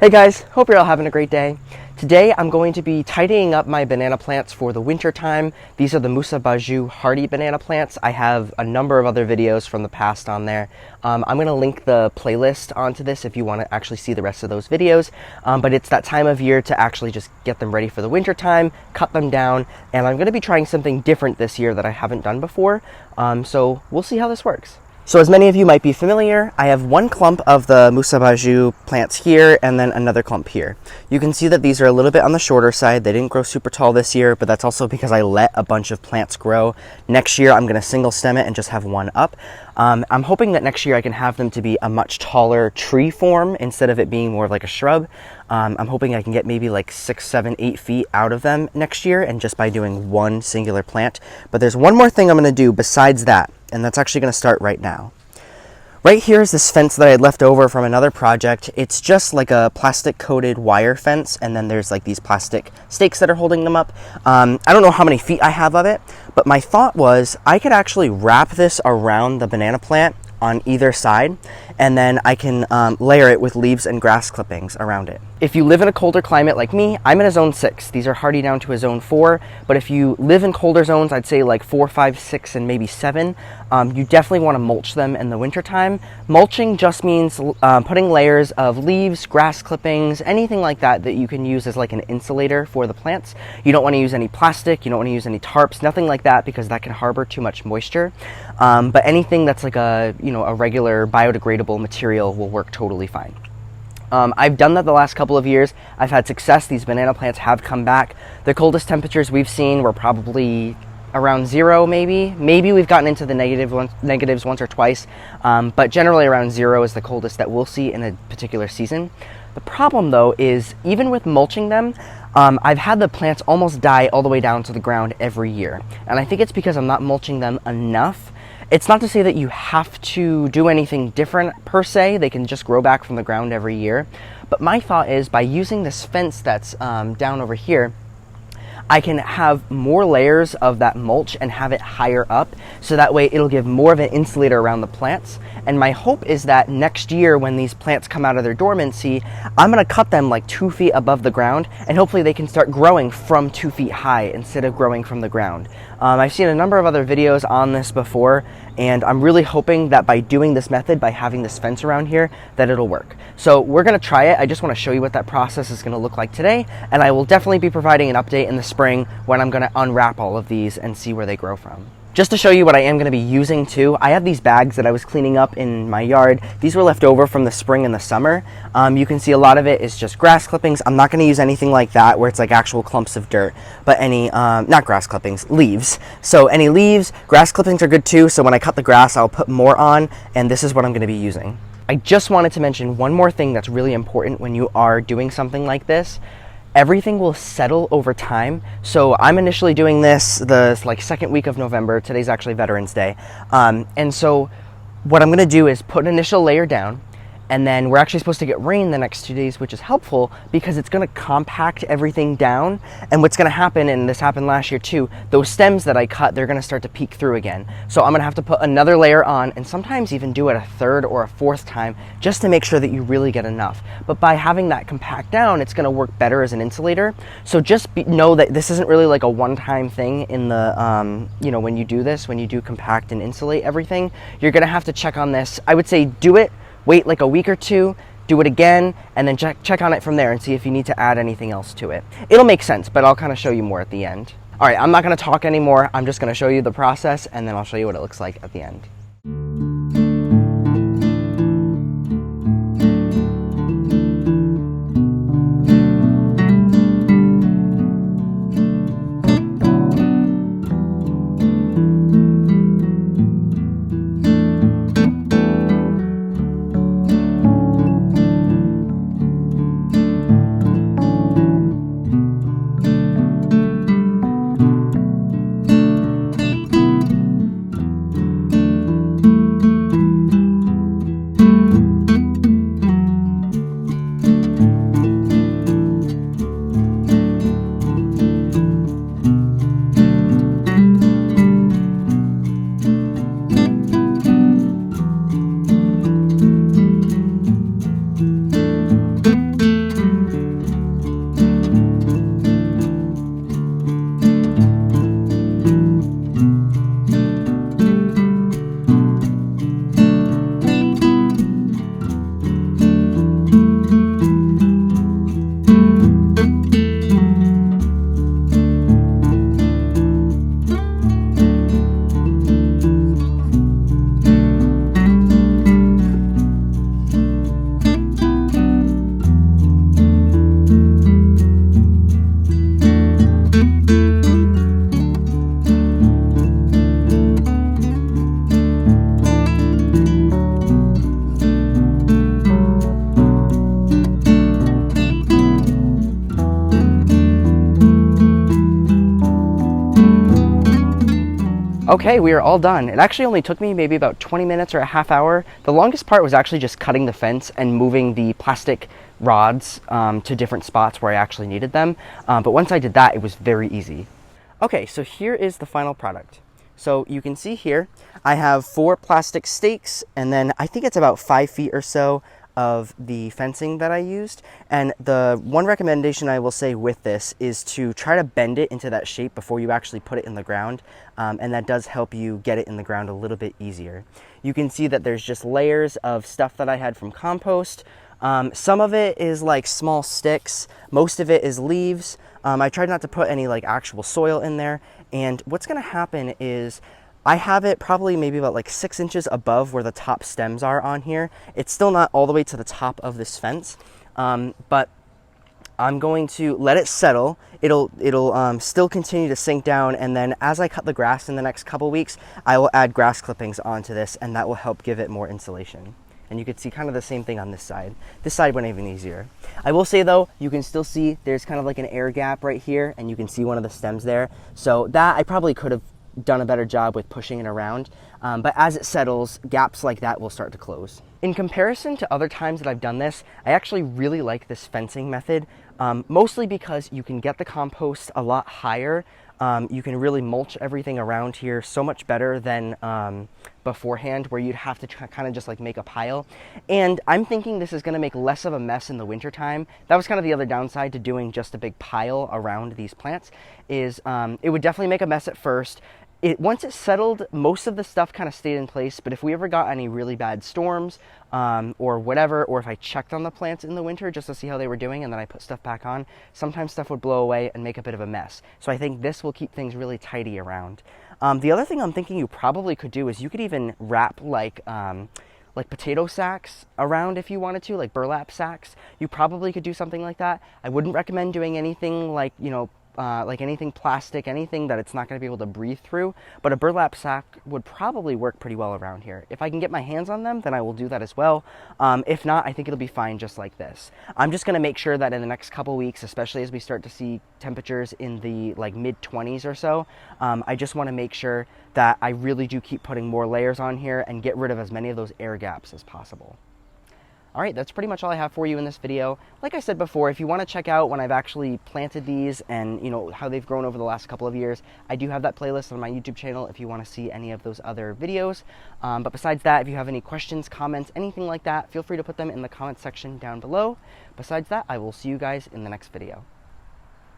Hey guys, hope you're all having a great day. Today I'm going to be tidying up my banana plants for the winter time. These are the Basjoo hardy banana plants. I have a number of other videos from the past on there. I'm going to link the playlist onto this if you want to actually see the rest of those videos. But it's that time of year to actually just get them ready for the winter time, cut them down, and I'm going to be trying something different this year that I haven't done before. So we'll see how this works. So as many of you might be familiar, I have one clump of the Basjoo plants here and then another clump here. You can see that these are a little bit on the shorter side. They didn't grow super tall this year, but that's also because I let a bunch of plants grow. Next year, I'm going to single stem it and just have one up. I'm hoping that next year I can have them to be a much taller tree form instead of it being more like a shrub. I'm hoping I can get maybe like 6, 7, 8 feet out of them next year, and just by doing one singular plant. But there's one more thing I'm going to do besides that, and that's actually going to start right now. Right here is this fence that I had left over from another project. It's just like a plastic coated wire fence, and then there's like these plastic stakes that are holding them up. I don't know how many feet I have of it, but my thought was I could actually wrap this around the banana plant on either side, and then I can layer it with leaves and grass clippings around it. If you live in a colder climate like me, I'm in a zone 6. These are hardy down to a zone 4, but if you live in colder zones, I'd say like 4, 5, 6, and maybe 7, you definitely want to mulch them in the wintertime. Mulching just means putting layers of leaves, grass clippings, anything like that that you can use as like an insulator for the plants. You don't want to use any plastic, you don't want to use any tarps, nothing like that, because that can harbor too much moisture. But anything that's like a regular biodegradable material will work totally fine. I've done that the last couple of years. I've had success. These banana plants have come back. The coldest temperatures we've seen were probably around 0, maybe. Maybe we've gotten into the negatives once or twice, but generally around 0 is the coldest that we'll see in a particular season. The problem though is even with mulching them, I've had the plants almost die all the way down to the ground every year. And I think it's because I'm not mulching them enough. It's not to say that you have to do anything different per se. They can just grow back from the ground every year. But my thought is by using this fence that's down over here, I can have more layers of that mulch and have it higher up, so that way it'll give more of an insulator around the plants. And my hope is that next year when these plants come out of their dormancy, I'm going to cut them like 2 feet above the ground, and hopefully they can start growing from 2 feet high instead of growing from the ground. I've seen a number of other videos on this before, and I'm really hoping that by doing this method, by having this fence around here, that it'll work. So we're going to try it. I just want to show you what that process is going to look like today, and I will definitely be providing an update in the spring when I'm going to unwrap all of these and see where they grow from. Just to show you what I am going to be using too, I have these bags that I was cleaning up in my yard. These were left over from the spring and the summer. You can see a lot of it is just grass clippings. I'm not going to use anything like that where it's like actual clumps of dirt, but any, not grass clippings, leaves. So any leaves, grass clippings are good too. So when I cut the grass, I'll put more on, and this is what I'm going to be using. I just wanted to mention one more thing that's really important when you are doing something like this. Everything will settle over time. So I'm initially doing this the second week of November. Today's actually Veterans Day. And so what I'm going to do is put an initial layer down, and then we're actually supposed to get rain the next 2 days, which is helpful because it's going to compact everything down. And what's going to happen, and this happened last year too, those stems that I cut, they're going to start to peek through again. So I'm going to have to put another layer on, and sometimes even do it a third or a fourth time just to make sure that you really get enough. But by having that compact down, it's going to work better as an insulator. So just know that this isn't really like a one-time thing in the, when you do this, when you do compact and insulate everything, you're going to have to check on this. I would say do it, wait like a week or two, do it again, and then check on it from there and see if you need to add anything else to it. It'll make sense, but I'll kind of show you more at the end. All right, I'm not going to talk anymore. I'm just going to show you the process, and then I'll show you what it looks like at the end. Okay, we are all done. It actually only took me maybe about 20 minutes or a half hour. The longest part was actually just cutting the fence and moving the plastic rods to different spots where I actually needed them. But once I did that, it was very easy. Okay, so here is the final product. So you can see here, I have 4 plastic stakes, and then I think it's about 5 feet or so of the fencing that I used. And the one recommendation I will say with this is to try to bend it into that shape before you actually put it in the ground. And that does help you get it in the ground a little bit easier. You can see that there's just layers of stuff that I had from compost. Some of it is like small sticks. Most of it is leaves. I tried not to put any like actual soil in there. And what's gonna happen is I have it probably maybe about like 6 inches above where the top stems are on here. It's still not all the way to the top of this fence, but I'm going to let it settle. It'll still continue to sink down, and then as I cut the grass in the next couple weeks, I will add grass clippings onto this, and that will help give it more insulation. And you can see kind of the same thing on this side. This side went even easier. I will say though, you can still see there's kind of like an air gap right here, and you can see one of the stems there. So that I probably could have done a better job with pushing it around, but as it settles, gaps like that will start to close. In comparison to other times that I've done this, I actually really like this fencing method, mostly because you can get the compost a lot higher. You can really mulch everything around here so much better than beforehand, where you'd have to kind of just like make a pile. And I'm thinking this is going to make less of a mess in the winter time. That was kind of the other downside to doing just a big pile around these plants, is it would definitely make a mess at first. Once it settled, most of the stuff kind of stayed in place, but if we ever got any really bad storms or whatever, or if I checked on the plants in the winter just to see how they were doing and then I put stuff back on, sometimes stuff would blow away and make a bit of a mess. So I think this will keep things really tidy around. The other thing I'm thinking you probably could do is you could even wrap like potato sacks around if you wanted to, like burlap sacks. You probably could do something like that. I wouldn't recommend doing anything like, like anything plastic, anything that it's not going to be able to breathe through, but a burlap sack would probably work pretty well around here. If I can get my hands on them, then I will do that as well. If not, I think it'll be fine just like this. I'm just going to make sure that in the next couple weeks, especially as we start to see temperatures in the like mid-20s or so, I just want to make sure that I really do keep putting more layers on here and get rid of as many of those air gaps as possible. All right, that's pretty much all I have for you in this video. Like I said before, if you want to check out when I've actually planted these and how they've grown over the last couple of years, I do have that playlist on my YouTube channel if you want to see any of those other videos. But besides that, if you have any questions, comments, anything like that, feel free to put them in the comment section down below. Besides that, I will see you guys in the next video.